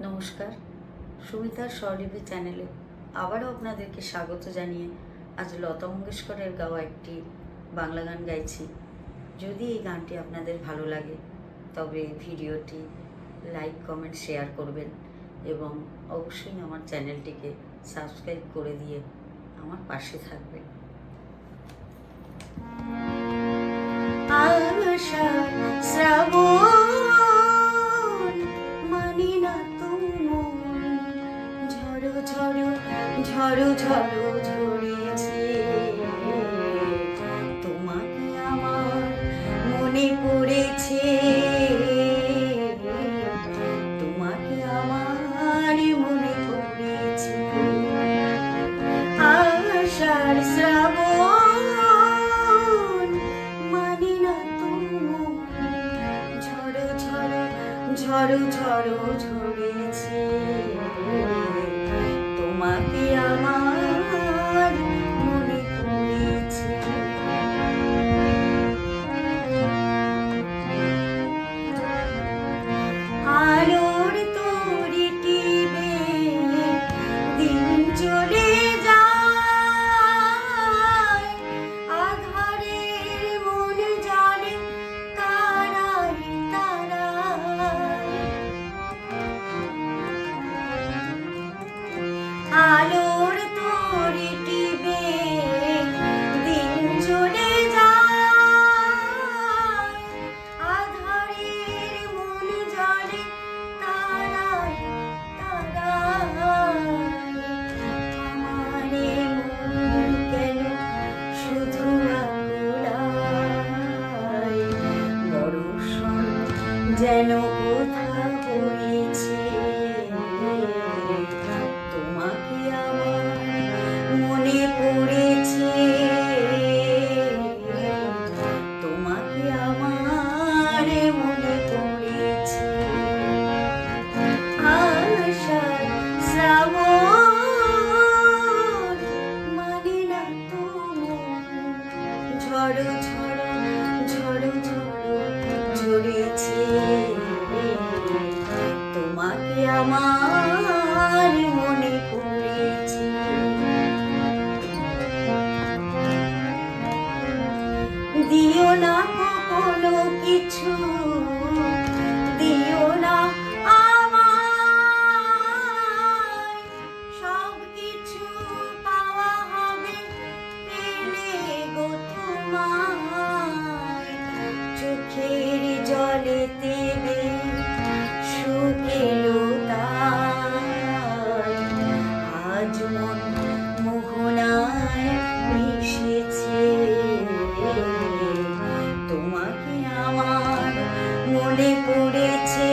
নমস্কার, সুমিতার স্বরলিপি চ্যানেলে আবারও আপনাদেরকে স্বাগত জানিয়ে আজ লতা মঙ্গেশকরের গাওয়া একটি বাংলা গান গাইছি। যদি এই গানটি আপনাদের ভালো লাগে তবে ভিডিওটি লাইক, কমেন্ট, শেয়ার করবেন এবং অবশ্যই আমার চ্যানেলটিকে সাবস্ক্রাইব করে দিয়ে আমার পাশে থাকবেন। শ্রাবণ মানি না ঝড়ো ঝড়ো ঝড়ো ঝড়ো ঝরেছে, তোমাকে আমার মনে পড়েছে, তোমাকে আমার মনে পড়েছে। আষাঢ় শ্রাবণ মানি না ঝড়ো ঝড়ো ঝড়ো ঝড়ো ঝরেছে, তোমাকে আমার মনে পড়েছে। আলোর তরি টিবে দিন চলে যায়, আধারের মন জানে তারাই তারাই। আলোর তরি টিবে দিন চলে যায়, আধারের মন জানে তারাই তারাই। আমারে মন কেন শুধু আকুলায়, বর্ষণ যেন কোথা হয়েছে, তোমাকে আমার মনে পড়েছে, তোমাকে আমার মনে পড়েছে। আষাঢ় শ্রাবণ মানি না ঝড়ো ঝড়ো ঝড়ো ঝড়ো ঝরেছে, তোমাকে আমার মনে পড়েছে। দিও না কোনো কিছু, দিও না আমায়, সব কিছু পাওয়া হবে পেলে গো তোমায়। চোখের জলে দেবে শুকেলো তাই, আজ মন মোহনায় মিশেছে, তোমাকে আমার মনে পড়েছে,